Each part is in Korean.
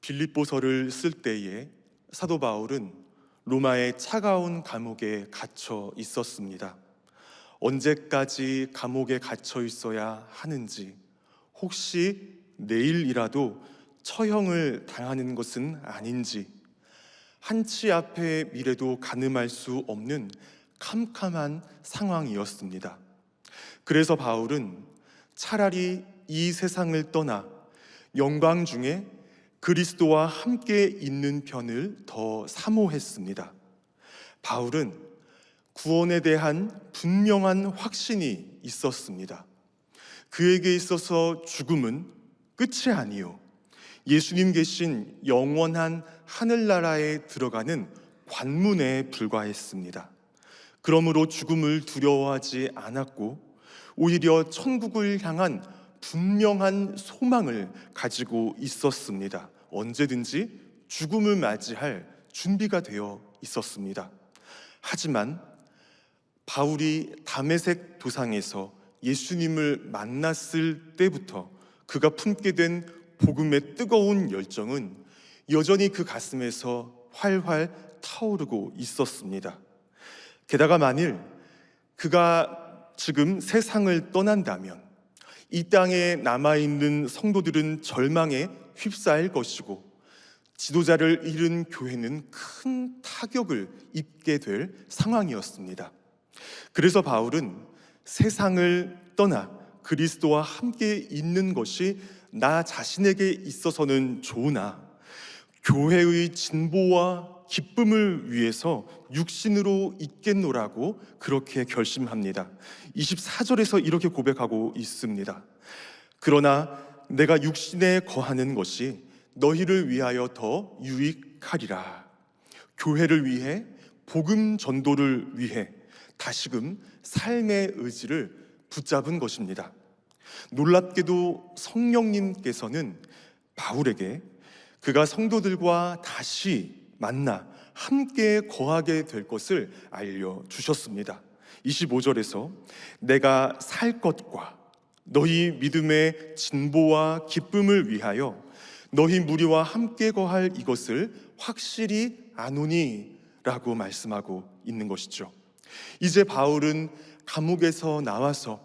빌립보서를 쓸 때에 사도 바울은 로마의 차가운 감옥에 갇혀 있었습니다. 언제까지 감옥에 갇혀 있어야 하는지, 혹시 내일이라도 처형을 당하는 것은 아닌지, 한치 앞의 미래도 가늠할 수 없는 캄캄한 상황이었습니다. 그래서 바울은 차라리 이 세상을 떠나 영광 중에 그리스도와 함께 있는 편을 더 사모했습니다. 바울은 구원에 대한 분명한 확신이 있었습니다. 그에게 있어서 죽음은 끝이 아니요, 예수님 계신 영원한 하늘나라에 들어가는 관문에 불과했습니다. 그러므로 죽음을 두려워하지 않았고 오히려 천국을 향한 분명한 소망을 가지고 있었습니다. 언제든지 죽음을 맞이할 준비가 되어 있었습니다. 하지만 바울이 다메섹 도상에서 예수님을 만났을 때부터 그가 품게 된 복음의 뜨거운 열정은 여전히 그 가슴에서 활활 타오르고 있었습니다. 게다가 만일 그가 지금 세상을 떠난다면 이 땅에 남아있는 성도들은 절망에 휩싸일 것이고 지도자를 잃은 교회는 큰 타격을 입게 될 상황이었습니다. 그래서 바울은 세상을 떠나 그리스도와 함께 있는 것이 나 자신에게 있어서는 좋으나 교회의 진보와 기쁨을 위해서 육신으로 있겠노라고 그렇게 결심합니다. 24절에서 이렇게 고백하고 있습니다. 그러나 내가 육신에 거하는 것이 너희를 위하여 더 유익하리라. 교회를 위해, 복음 전도를 위해 다시금 삶의 의지를 붙잡은 것입니다. 놀랍게도 성령님께서는 바울에게 그가 성도들과 다시 만나 함께 거하게 될 것을 알려주셨습니다. 25절에서 내가 살 것과 너희 믿음의 진보와 기쁨을 위하여 너희 무리와 함께 거할 이것을 확실히 아노니 라고 말씀하고 있는 것이죠. 이제 바울은 감옥에서 나와서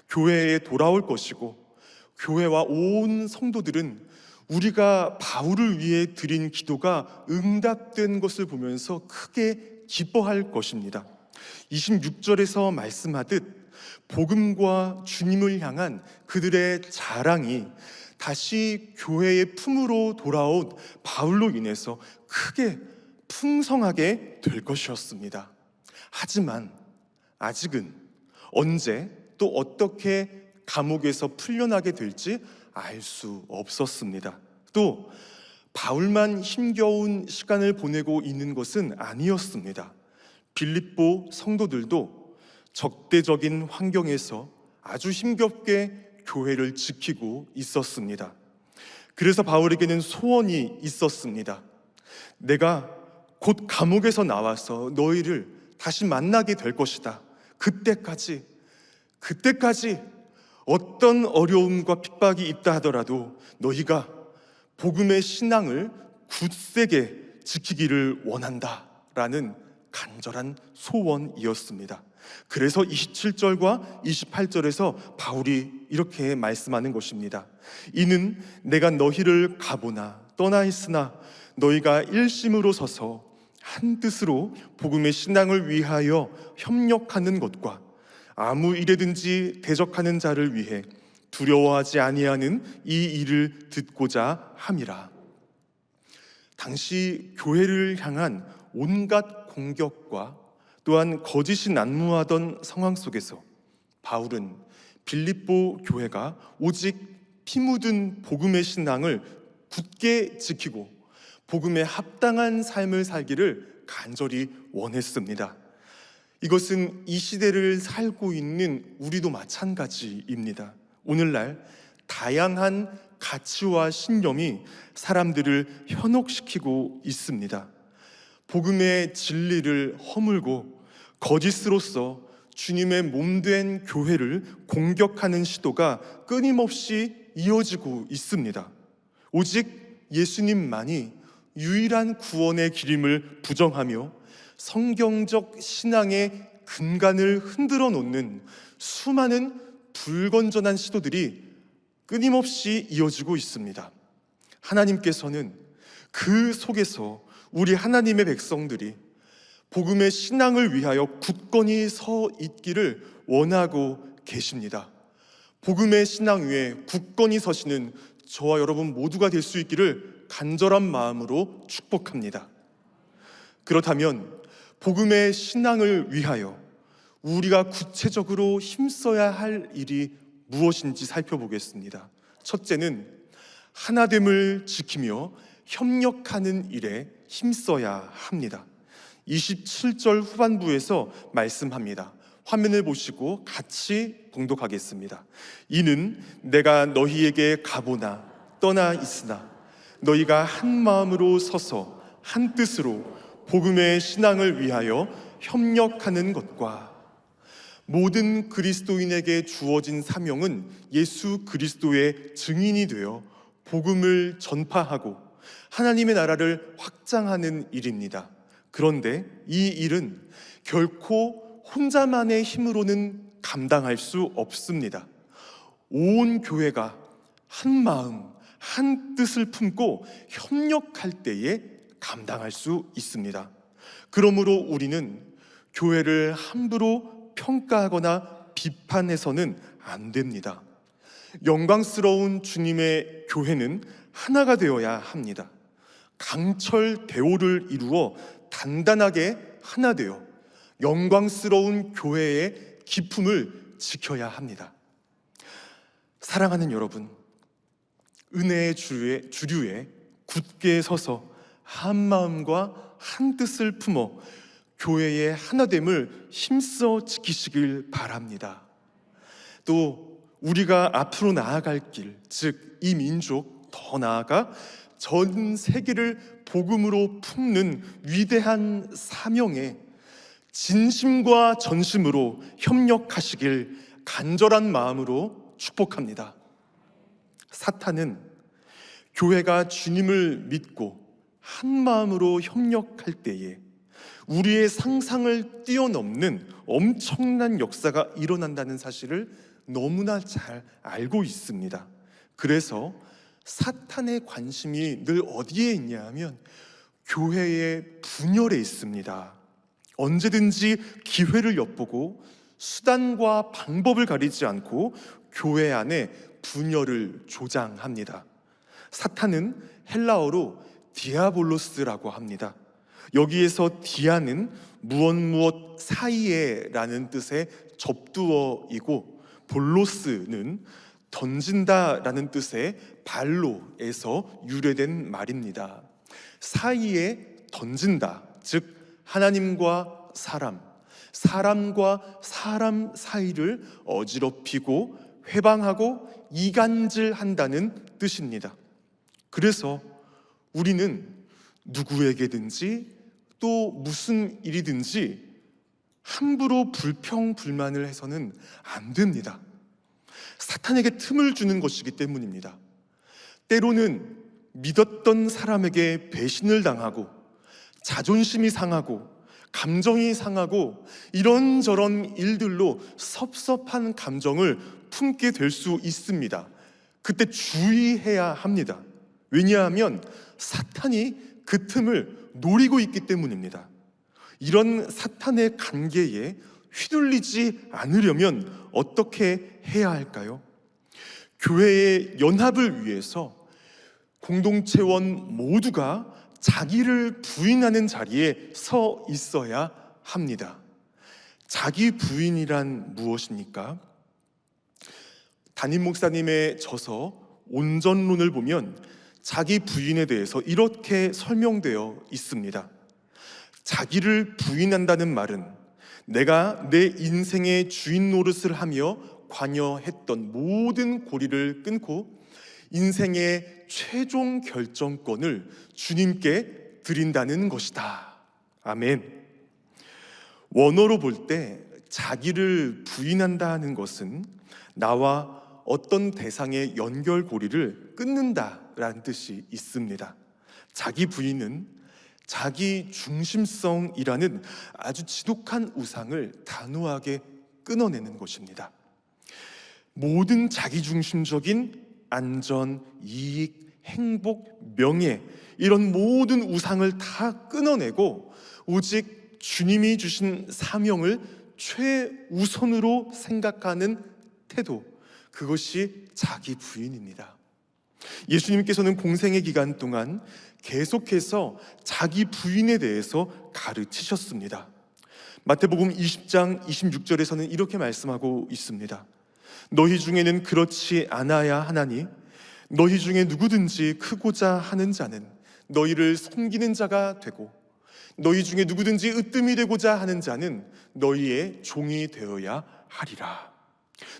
교회에 돌아올 것이고 교회와 온 성도들은 우리가 바울을 위해 드린 기도가 응답된 것을 보면서 크게 기뻐할 것입니다. 26절에서 말씀하듯 복음과 주님을 향한 그들의 자랑이 다시 교회의 품으로 돌아온 바울로 인해서 크게 풍성하게 될 것이었습니다. 하지만 아직은 언제 또 어떻게 감옥에서 풀려나게 될지 알 수 없었습니다. 또 바울만 힘겨운 시간을 보내고 있는 것은 아니었습니다. 빌립보 성도들도 적대적인 환경에서 아주 힘겹게 교회를 지키고 있었습니다. 그래서 바울에게는 소원이 있었습니다. 내가 곧 감옥에서 나와서 너희를 다시 만나게 될 것이다. 그때까지 어떤 어려움과 핍박이 있다 하더라도 너희가 복음의 신앙을 굳세게 지키기를 원한다 라는 간절한 소원이었습니다. 그래서 27절과 28절에서 바울이 이렇게 말씀하는 것입니다. 이는 내가 너희를 가보나 떠나 있으나 너희가 일심으로 서서 한 뜻으로 복음의 신앙을 위하여 협력하는 것과 아무 일에든지 대적하는 자를 위해 두려워하지 아니하는 이 일을 듣고자 함이라. 당시 교회를 향한 온갖 공격과 또한 거짓이 난무하던 상황 속에서 바울은 빌립보 교회가 오직 피 묻은 복음의 신앙을 굳게 지키고 복음에 합당한 삶을 살기를 간절히 원했습니다. 이것은 이 시대를 살고 있는 우리도 마찬가지입니다. 오늘날 다양한 가치와 신념이 사람들을 현혹시키고 있습니다. 복음의 진리를 허물고 거짓으로서 주님의 몸된 교회를 공격하는 시도가 끊임없이 이어지고 있습니다. 오직 예수님만이 유일한 구원의 길임을 부정하며 성경적 신앙의 근간을 흔들어 놓는 수많은 불건전한 시도들이 끊임없이 이어지고 있습니다. 하나님께서는 그 속에서 우리 하나님의 백성들이 복음의 신앙을 위하여 굳건히 서 있기를 원하고 계십니다. 복음의 신앙 위에 굳건히 서시는 저와 여러분 모두가 될 수 있기를 간절한 마음으로 축복합니다. 그렇다면 복음의 신앙을 위하여 우리가 구체적으로 힘써야 할 일이 무엇인지 살펴보겠습니다. 첫째는 하나됨을 지키며 협력하는 일에 힘써야 합니다. 27절 후반부에서 말씀합니다. 화면을 보시고 같이 봉독하겠습니다. 이는 내가 너희에게 가보나 떠나 있으나 너희가 한 마음으로 서서 한 뜻으로 복음의 신앙을 위하여 협력하는 것과 모든 그리스도인에게 주어진 사명은 예수 그리스도의 증인이 되어 복음을 전파하고 하나님의 나라를 확장하는 일입니다. 그런데 이 일은 결코 혼자만의 힘으로는 감당할 수 없습니다. 온 교회가 한 마음, 한 뜻을 품고 협력할 때에 감당할 수 있습니다. 그러므로 우리는 교회를 함부로 평가하거나 비판해서는 안 됩니다. 영광스러운 주님의 교회는 하나가 되어야 합니다. 강철 대오를 이루어 단단하게 하나 되어 영광스러운 교회의 기품을 지켜야 합니다. 사랑하는 여러분, 은혜의 주류에 굳게 서서 한 마음과 한 뜻을 품어 교회의 하나됨을 힘써 지키시길 바랍니다. 또 우리가 앞으로 나아갈 길, 즉 이 민족, 더 나아가 전 세계를 복음으로 품는 위대한 사명에 진심과 전심으로 협력하시길 간절한 마음으로 축복합니다. 사탄은 교회가 주님을 믿고 한 마음으로 협력할 때에 우리의 상상을 뛰어넘는 엄청난 역사가 일어난다는 사실을 너무나 잘 알고 있습니다. 그래서 사탄의 관심이 늘 어디에 있냐 하면 교회의 분열에 있습니다. 언제든지 기회를 엿보고 수단과 방법을 가리지 않고 교회 안에 분열을 조장합니다. 사탄은 헬라어로 디아볼로스라고 합니다. 여기에서 디아는 무엇 사이에라는 뜻의 접두어이고 볼로스는 던진다라는 뜻의 발로에서 유래된 말입니다. 사이에 던진다, 즉 하나님과 사람, 사람과 사람 사이를 어지럽히고 회방하고 이간질한다는 뜻입니다. 그래서 우리는 누구에게든지 또 무슨 일이든지 함부로 불평불만을 해서는 안 됩니다. 사탄에게 틈을 주는 것이기 때문입니다. 때로는 믿었던 사람에게 배신을 당하고 자존심이 상하고 감정이 상하고 이런저런 일들로 섭섭한 감정을 품게 될 수 있습니다. 그때 주의해야 합니다. 왜냐하면 사탄이 그 틈을 노리고 있기 때문입니다. 이런 사탄의 관계에 휘둘리지 않으려면 어떻게 해야 할까요? 교회의 연합을 위해서 공동체원 모두가 자기를 부인하는 자리에 서 있어야 합니다. 자기 부인이란 무엇입니까? 담임 목사님의 저서 온전론을 보면 자기 부인에 대해서 이렇게 설명되어 있습니다. 자기를 부인한다는 말은 내가 내 인생의 주인 노릇을 하며 관여했던 모든 고리를 끊고 인생의 최종 결정권을 주님께 드린다는 것이다. 아멘. 원어로 볼 때 자기를 부인한다는 것은 나와 어떤 대상의 연결고리를 끊는다 부인하다라는 뜻이 있습니다. 자기 부인은 자기 중심성이라는 아주 지독한 우상을 단호하게 끊어내는 것입니다. 모든 자기중심적인 안전, 이익, 행복, 명예 이런 모든 우상을 다 끊어내고 오직 주님이 주신 사명을 최우선으로 생각하는 태도, 그것이 자기 부인입니다. 예수님께서는 공생의 기간 동안 계속해서 자기 부인에 대해서 가르치셨습니다. 마태복음 20장 26절에서는 이렇게 말씀하고 있습니다. 너희 중에는 그렇지 않아야 하나니 너희 중에 누구든지 크고자 하는 자는 너희를 섬기는 자가 되고 너희 중에 누구든지 으뜸이 되고자 하는 자는 너희의 종이 되어야 하리라.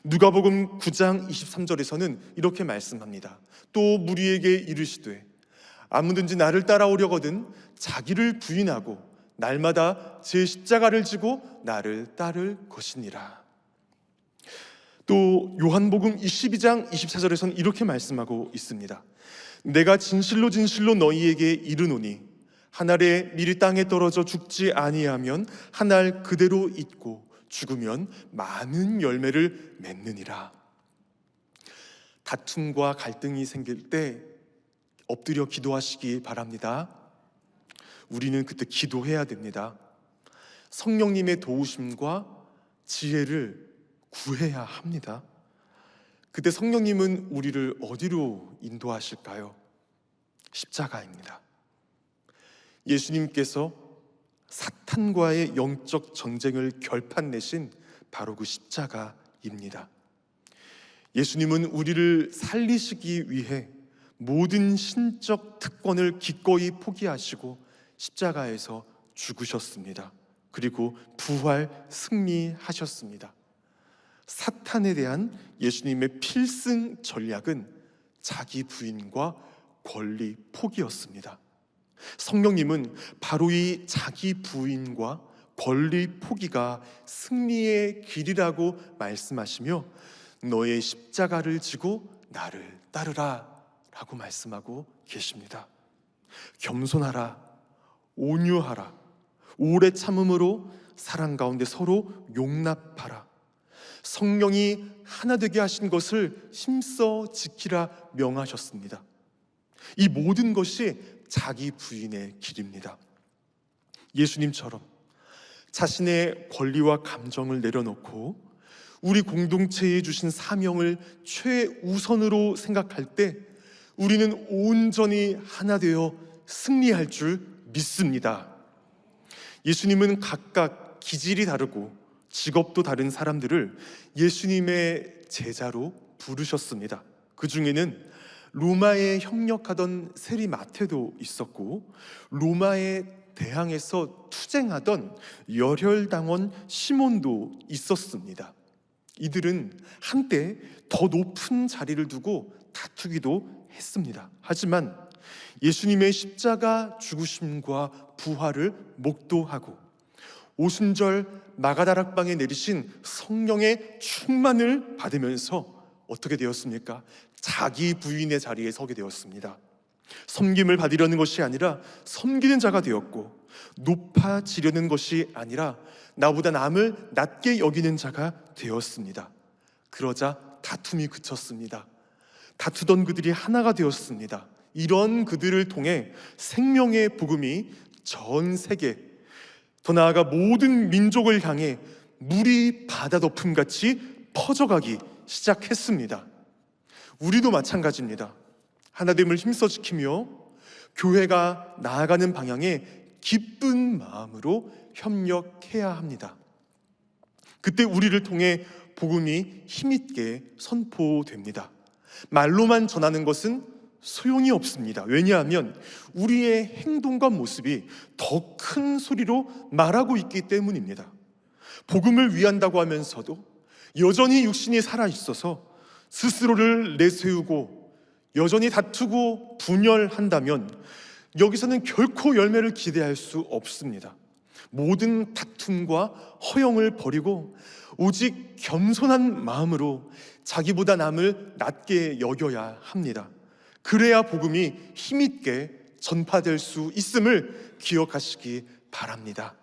누가복음 9장 23절에서는 이렇게 말씀합니다. 또 무리에게 이르시되 아무든지 나를 따라오려거든 자기를 부인하고 날마다 제 십자가를 지고 나를 따를 것이니라. 또 요한복음 22장 24절에서는 이렇게 말씀하고 있습니다. 내가 진실로 진실로 너희에게 이르노니 한 알에 밀이 땅에 떨어져 죽지 아니하면 한 알 그대로 있고 죽으면 많은 열매를 맺느니라. 다툼과 갈등이 생길 때 엎드려 기도하시기 바랍니다. 우리는 그때 기도해야 됩니다. 성령님의 도우심과 지혜를 구해야 합니다. 그때 성령님은 우리를 어디로 인도하실까요? 십자가입니다. 예수님께서 사탄과의 영적 전쟁을 결판내신 바로 그 십자가입니다. 예수님은 우리를 살리시기 위해 모든 신적 특권을 기꺼이 포기하시고 십자가에서 죽으셨습니다. 그리고 부활 승리하셨습니다. 사탄에 대한 예수님의 필승 전략은 자기 부인과 권리 포기였습니다. 성령님은 바로 이 자기 부인과 권리 포기가 승리의 길이라고 말씀하시며 너의 십자가를 지고 나를 따르라 라고 말씀하고 계십니다. 겸손하라, 온유하라, 오래 참음으로 사랑 가운데 서로 용납하라. 성령이 하나 되게 하신 것을 힘써 지키라 명하셨습니다. 이 모든 것이 자기 부인의 길입니다. 예수님처럼 자신의 권리와 감정을 내려놓고 우리 공동체에 주신 사명을 최우선으로 생각할 때 우리는 온전히 하나 되어 승리할 줄 믿습니다. 예수님은 각각 기질이 다르고 직업도 다른 사람들을 예수님의 제자로 부르셨습니다. 그 중에는 로마에 협력하던 세리 마태도 있었고 로마에 대항해서 투쟁하던 열혈당원 시몬도 있었습니다. 이들은 한때 더 높은 자리를 두고 다투기도 했습니다. 하지만 예수님의 십자가 죽으심과 부활을 목도하고 오순절 마가다락방에 내리신 성령의 충만을 받으면서 어떻게 되었습니까? 자기 부인의 자리에 서게 되었습니다. 섬김을 받으려는 것이 아니라 섬기는 자가 되었고 높아지려는 것이 아니라 나보다 남을 낮게 여기는 자가 되었습니다. 그러자 다툼이 그쳤습니다. 다투던 그들이 하나가 되었습니다. 이런 그들을 통해 생명의 복음이 전 세계, 더 나아가 모든 민족을 향해 물이 바다 덮음같이 퍼져가기 시작했습니다. 우리도 마찬가지입니다. 하나됨을 힘써 지키며 교회가 나아가는 방향에 기쁜 마음으로 협력해야 합니다. 그때 우리를 통해 복음이 힘있게 선포됩니다. 말로만 전하는 것은 소용이 없습니다. 왜냐하면 우리의 행동과 모습이 더 큰 소리로 말하고 있기 때문입니다. 복음을 위한다고 하면서도 여전히 육신이 살아있어서 스스로를 내세우고 여전히 다투고 분열한다면 여기서는 결코 열매를 기대할 수 없습니다. 모든 다툼과 허영을 버리고 오직 겸손한 마음으로 자기보다 남을 낮게 여겨야 합니다. 그래야 복음이 힘있게 전파될 수 있음을 기억하시기 바랍니다.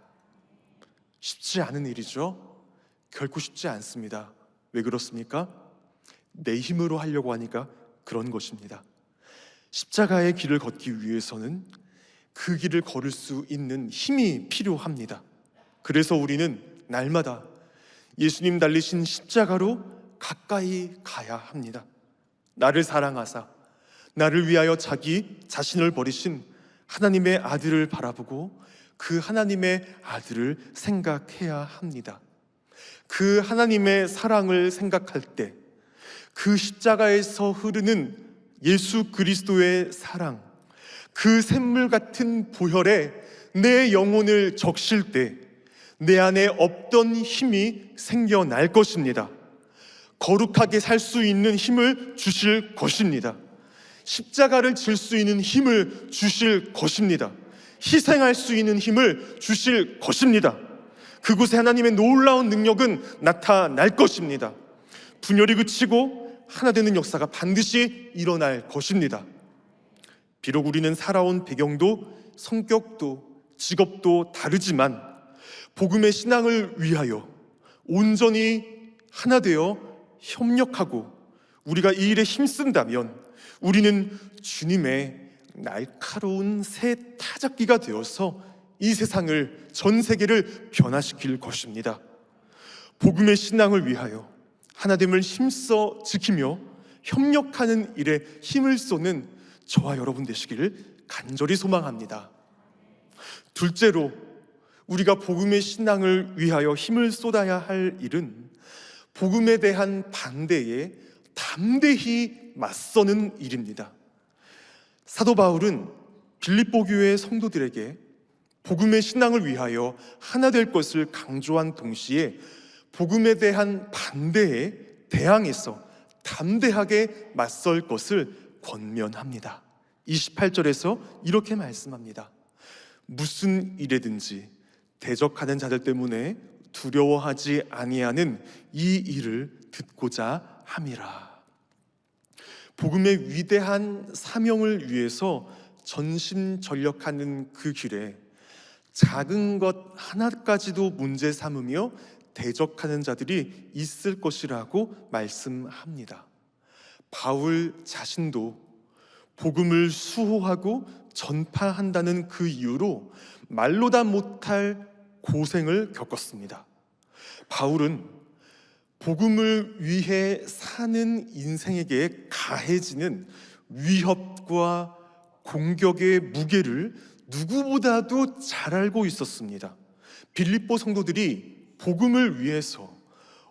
쉽지 않은 일이죠. 결코 쉽지 않습니다. 왜 그렇습니까? 내 힘으로 하려고 하니까 그런 것입니다. 십자가의 길을 걷기 위해서는 그 길을 걸을 수 있는 힘이 필요합니다. 그래서 우리는 날마다 예수님 달리신 십자가로 가까이 가야 합니다. 나를 사랑하사 나를 위하여 자기 자신을 버리신 하나님의 아들을 바라보고 그 하나님의 아들을 생각해야 합니다. 그 하나님의 사랑을 생각할 때 그 십자가에서 흐르는 예수 그리스도의 사랑, 그 샘물 같은 보혈에 내 영혼을 적실 때 내 안에 없던 힘이 생겨날 것입니다. 거룩하게 살 수 있는 힘을 주실 것입니다. 십자가를 질 수 있는 힘을 주실 것입니다. 희생할 수 있는 힘을 주실 것입니다. 그곳에 하나님의 놀라운 능력은 나타날 것입니다. 분열이 그치고 하나 되는 역사가 반드시 일어날 것입니다. 비록 우리는 살아온 배경도 성격도 직업도 다르지만 복음의 신앙을 위하여 온전히 하나 되어 협력하고 우리가 이 일에 힘쓴다면 우리는 주님의 날카로운 새 타작기가 되어서 이 세상을, 전 세계를 변화시킬 것입니다. 복음의 신앙을 위하여 하나됨을 힘써 지키며 협력하는 일에 힘을 쏟는 저와 여러분 되시기를 간절히 소망합니다. 둘째로, 우리가 복음의 신앙을 위하여 힘을 쏟아야 할 일은 복음에 대한 반대에 담대히 맞서는 일입니다. 사도 바울은 빌립보 교회 성도들에게 복음의 신앙을 위하여 하나 될 것을 강조한 동시에 복음에 대한 반대에 대항해서 담대하게 맞설 것을 권면합니다. 28절에서 이렇게 말씀합니다. 무슨 일에든지 대적하는 자들 때문에 두려워하지 아니하는 이 일을 듣고자 함이라. 복음의 위대한 사명을 위해서 전심전력하는 그 길에 작은 것 하나까지도 문제 삼으며 대적하는 자들이 있을 것이라고 말씀합니다. 바울 자신도 복음을 수호하고 전파한다는 그 이유로 말로 다 못할 고생을 겪었습니다. 바울은 복음을 위해 사는 인생에게 가해지는 위협과 공격의 무게를 누구보다도 잘 알고 있었습니다. 빌립보 성도들이 복음을 위해서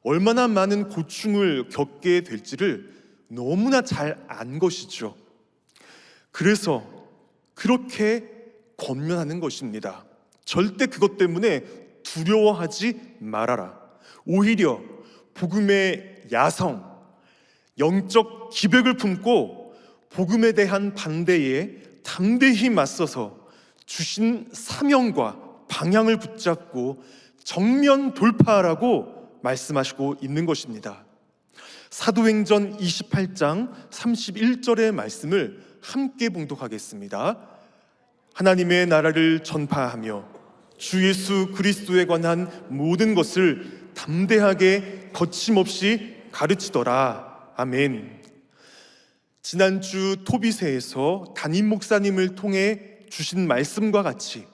얼마나 많은 고충을 겪게 될지를 너무나 잘 안 것이죠. 그래서 그렇게 권면하는 것입니다. 절대 그것 때문에 두려워하지 말아라. 오히려 복음의 야성, 영적 기백을 품고 복음에 대한 반대에 담대히 맞서서 주신 사명과 방향을 붙잡고 정면 돌파하라고 말씀하시고 있는 것입니다. 사도행전 28장 31절의 말씀을 함께 봉독하겠습니다. 하나님의 나라를 전파하며 주 예수 그리스도에 관한 모든 것을 담대하게 거침없이 가르치더라. 아멘. 지난주 토비세에서 담임 목사님을 통해 주신 말씀과 같이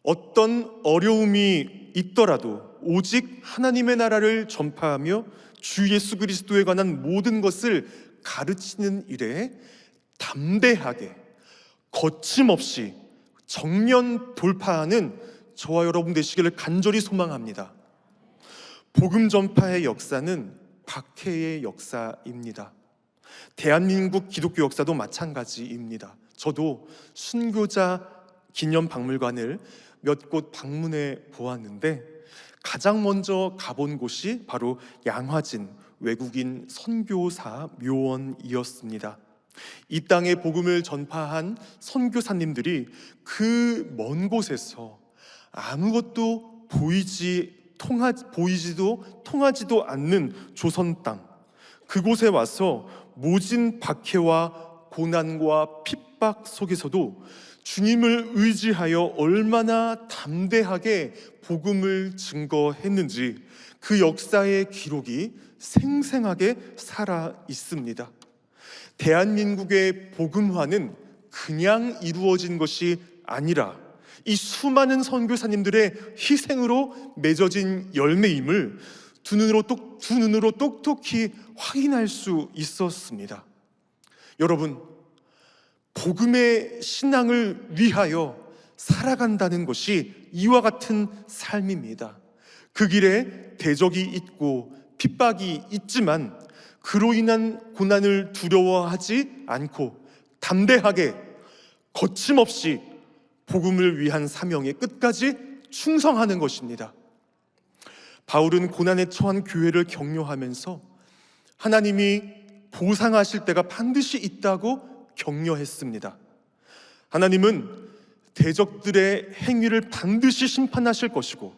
어떤 어려움이 있더라도 오직 하나님의 나라를 전파하며 주 예수 그리스도에 관한 모든 것을 가르치는 일에 담대하게 거침없이 정면 돌파하는 저와 여러분 되시기를 간절히 소망합니다. 복음 전파의 역사는 박해의 역사입니다. 대한민국 기독교 역사도 마찬가지입니다. 저도 순교자 기념 박물관을 몇 곳 방문해 보았는데 가장 먼저 가본 곳이 바로 양화진 외국인 선교사 묘원이었습니다. 이 땅에 복음을 전파한 선교사님들이 그 먼 곳에서 아무것도 보이지도 통하지도 않는 조선 땅, 그곳에 와서 모진 박해와 고난과 핍박 속에서도 주님을 의지하여 얼마나 담대하게 복음을 증거했는지 그 역사의 기록이 생생하게 살아 있습니다. 대한민국의 복음화는 그냥 이루어진 것이 아니라 이 수많은 선교사님들의 희생으로 맺어진 열매임을 두 눈으로 똑똑히 확인할 수 있었습니다. 여러분, 복음의 신앙을 위하여 살아간다는 것이 이와 같은 삶입니다. 그 길에 대적이 있고 핍박이 있지만 그로 인한 고난을 두려워하지 않고 담대하게 거침없이 복음을 위한 사명에 끝까지 충성하는 것입니다. 바울은 고난에 처한 교회를 격려하면서 하나님이 보상하실 때가 반드시 있다고 격려했습니다. 하나님은 대적들의 행위를 반드시 심판하실 것이고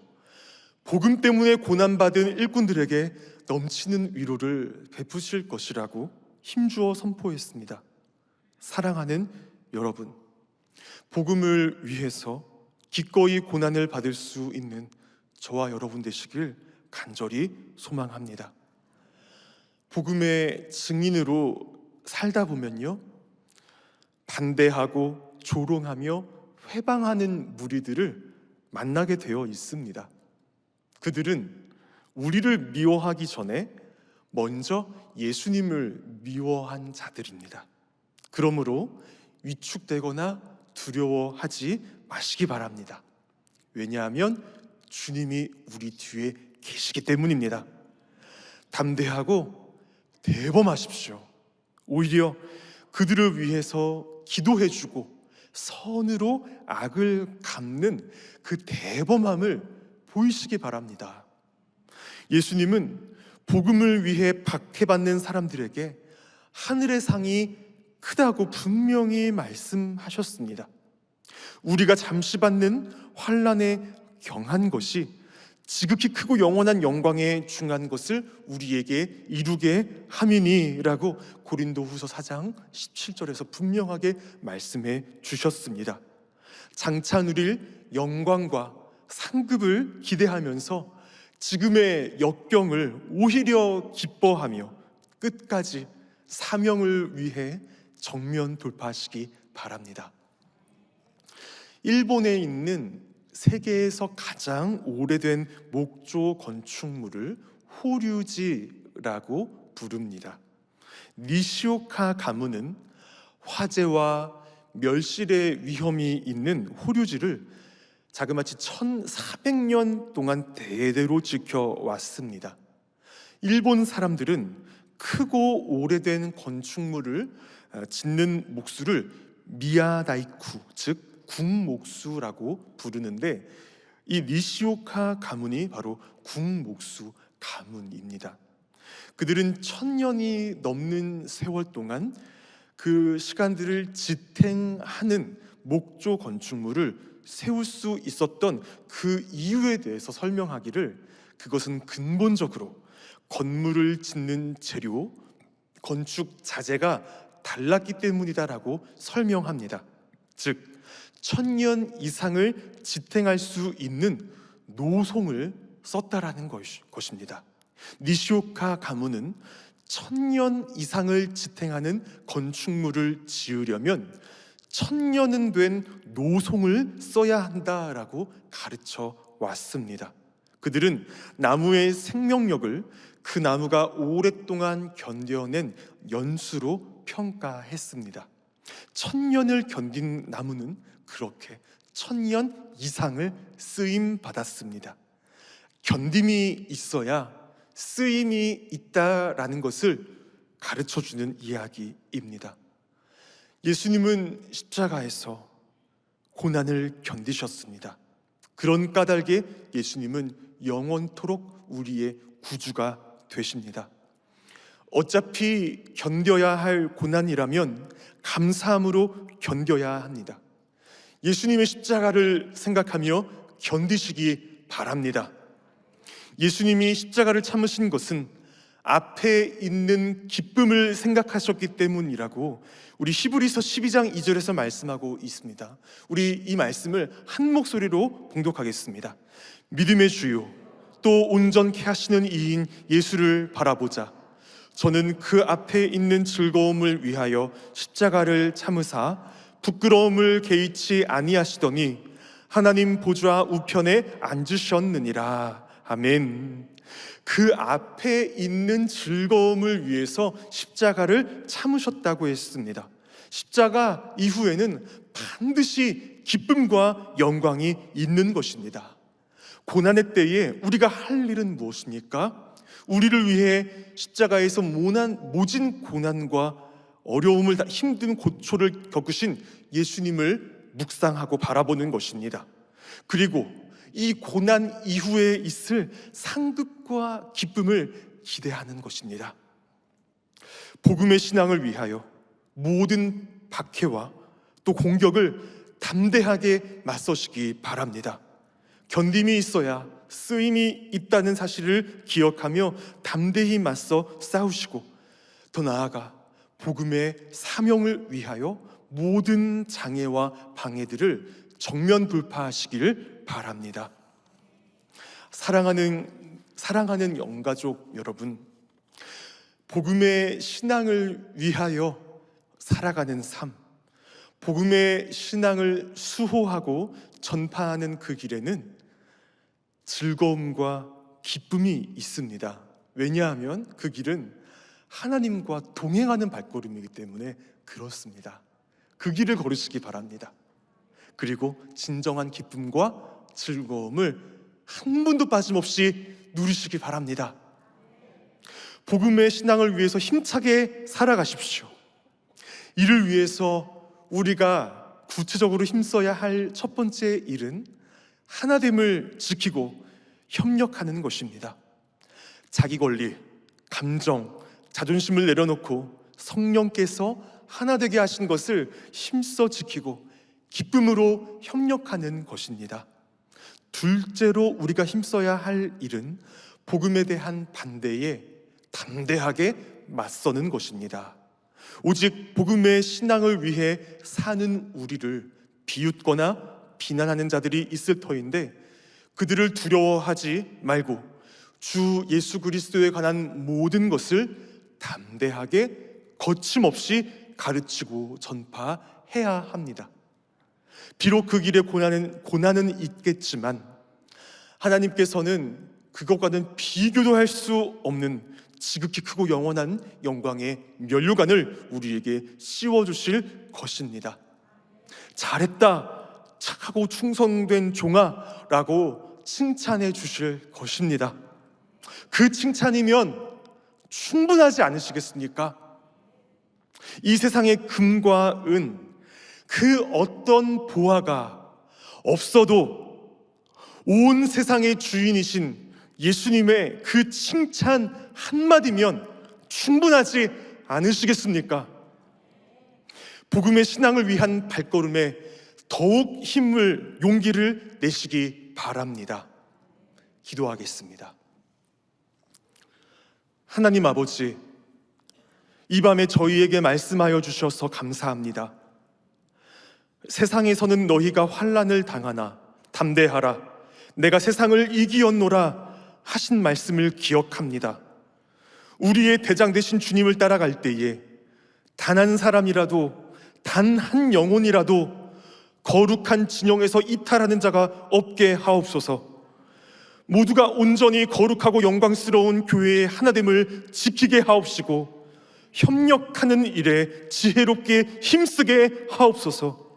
복음 때문에 고난받은 일꾼들에게 넘치는 위로를 베푸실 것이라고 힘주어 선포했습니다. 사랑하는 여러분, 복음을 위해서 기꺼이 고난을 받을 수 있는 저와 여러분 되시길 간절히 소망합니다. 복음의 증인으로 살다 보면요, 반대하고 조롱하며 회방하는 무리들을 만나게 되어 있습니다. 그들은 우리를 미워하기 전에 먼저 예수님을 미워한 자들입니다. 그러므로 위축되거나 두려워하지 마시기 바랍니다. 왜냐하면 주님이 우리 뒤에 계시기 때문입니다. 담대하고 대범하십시오. 오히려 그들을 위해서 기도해주고 선으로 악을 갚는 그 대범함을 보이시기 바랍니다. 예수님은 복음을 위해 박해받는 사람들에게 하늘의 상이 크다고 분명히 말씀하셨습니다. 우리가 잠시 받는 환난에 경한 것이 지극히 크고 영원한 영광에 중한 것을 우리에게 이루게 함이니라고 고린도후서 4장 17절에서 분명하게 말씀해 주셨습니다. 장차 누릴 영광과 상급을 기대하면서 지금의 역경을 오히려 기뻐하며 끝까지 사명을 위해 정면 돌파하시기 바랍니다. 일본에 있는 세계에서 가장 오래된 목조 건축물을 호류지라고 부릅니다. 니시오카 가문은 화재와 멸실의 위험이 있는 호류지를 자그마치 1400년 동안 대대로 지켜왔습니다. 일본 사람들은 크고 오래된 건축물을 짓는 목수를 미야다이쿠, 즉 궁목수라고 부르는데 이 니시오카 가문이 바로 궁목수 가문입니다. 그들은 1000년이 넘는 세월 동안 그 시간들을 지탱하는 목조 건축물을 세울 수 있었던 그 이유에 대해서 설명하기를 그것은 근본적으로 건물을 짓는 재료, 건축 자재가 달랐기 때문이다라고 설명합니다. 즉 1000년 이상을 지탱할 수 있는 노송을 썼다라는 것입니다. 니시오카 가문은 1000년 이상을 지탱하는 건축물을 지으려면 1000년은 된 노송을 써야 한다라고 가르쳐 왔습니다. 그들은 나무의 생명력을 그 나무가 오랫동안 견뎌낸 연수로 평가했습니다. 1000년을 견딘 나무는 그렇게 1000년 이상을 쓰임 받았습니다. 견딤이 있어야 쓰임이 있다라는 것을 가르쳐주는 이야기입니다. 예수님은 십자가에서 고난을 견디셨습니다. 그런 까닭에 예수님은 영원토록 우리의 구주가 되십니다. 어차피 견뎌야 할 고난이라면 감사함으로 견뎌야 합니다. 예수님의 십자가를 생각하며 견디시기 바랍니다. 예수님이 십자가를 참으신 것은 앞에 있는 기쁨을 생각하셨기 때문이라고 우리 히브리서 12장 2절에서 말씀하고 있습니다. 우리 이 말씀을 한 목소리로 봉독하겠습니다. 믿음의 주요 또 온전케 하시는 이인 예수를 바라보자. 저는 그 앞에 있는 즐거움을 위하여 십자가를 참으사 부끄러움을 개의치 아니하시더니 하나님 보좌 우편에 앉으셨느니라. 아멘. 그 앞에 있는 즐거움을 위해서 십자가를 참으셨다고 했습니다. 십자가 이후에는 반드시 기쁨과 영광이 있는 것입니다. 고난의 때에 우리가 할 일은 무엇입니까? 우리를 위해 십자가에서 모진 고난과 어려움을 힘든 고초를 겪으신 예수님을 묵상하고 바라보는 것입니다. 그리고 이 고난 이후에 있을 상급과 기쁨을 기대하는 것입니다. 복음의 신앙을 위하여 모든 박해와 또 공격을 담대하게 맞서시기 바랍니다. 견딤이 있어야 쓰임이 있다는 사실을 기억하며 담대히 맞서 싸우시고, 더 나아가 복음의 사명을 위하여 모든 장애와 방해들을 정면 돌파하시기를 바랍니다. 사랑하는 영가족 여러분, 복음의 신앙을 위하여 살아가는 삶, 복음의 신앙을 수호하고 전파하는 그 길에는 즐거움과 기쁨이 있습니다. 왜냐하면 그 길은 하나님과 동행하는 발걸음이기 때문에 그렇습니다. 그 길을 걸으시기 바랍니다. 그리고 진정한 기쁨과 즐거움을 한 분도 빠짐없이 누리시기 바랍니다. 복음의 신앙을 위해서 힘차게 살아가십시오. 이를 위해서 우리가 구체적으로 힘써야 할 첫 번째 일은 하나됨을 지키고 협력하는 것입니다. 자기 권리, 감정, 자존심을 내려놓고 성령께서 하나 되게 하신 것을 힘써 지키고 기쁨으로 협력하는 것입니다. 둘째로 우리가 힘써야 할 일은 복음에 대한 반대에 담대하게 맞서는 것입니다. 오직 복음의 신앙을 위해 사는 우리를 비웃거나 비난하는 자들이 있을 터인데, 그들을 두려워하지 말고 주 예수 그리스도에 관한 모든 것을 담대하게 거침없이 가르치고 전파해야 합니다. 비록 그 길에 고난은 있겠지만 하나님께서는 그것과는 비교도 할 수 없는 지극히 크고 영원한 영광의 면류관을 우리에게 씌워주실 것입니다. 잘했다, 착하고 충성된 종아 라고 칭찬해 주실 것입니다. 그 칭찬이면 충분하지 않으시겠습니까? 이 세상의 금과 은, 그 어떤 보화가 없어도 온 세상의 주인이신 예수님의 그 칭찬 한마디면 충분하지 않으시겠습니까? 복음의 신앙을 위한 발걸음에 더욱 용기를 내시기 바랍니다. 기도하겠습니다. 하나님 아버지, 이 밤에 저희에게 말씀하여 주셔서 감사합니다. 세상에서는 너희가 환난을 당하나 담대하라, 내가 세상을 이기었노라 하신 말씀을 기억합니다. 우리의 대장 되신 주님을 따라갈 때에 단 한 사람이라도, 단 한 영혼이라도 거룩한 진영에서 이탈하는 자가 없게 하옵소서. 모두가 온전히 거룩하고 영광스러운 교회의 하나됨을 지키게 하옵시고, 협력하는 일에 지혜롭게 힘쓰게 하옵소서.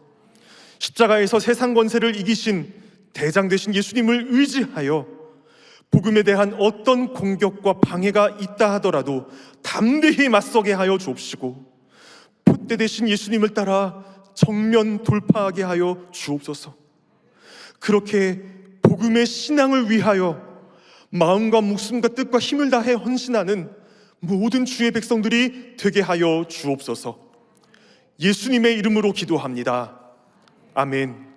십자가에서 세상 권세를 이기신 대장 되신 예수님을 의지하여 복음에 대한 어떤 공격과 방해가 있다 하더라도 담대히 맞서게 하여 주옵시고, 표대 되신 예수님을 따라 정면 돌파하게 하여 주옵소서. 그렇게 복음의 신앙을 위하여 마음과 목숨과 뜻과 힘을 다해 헌신하는 모든 주의 백성들이 되게 하여 주옵소서. 예수님의 이름으로 기도합니다. 아멘.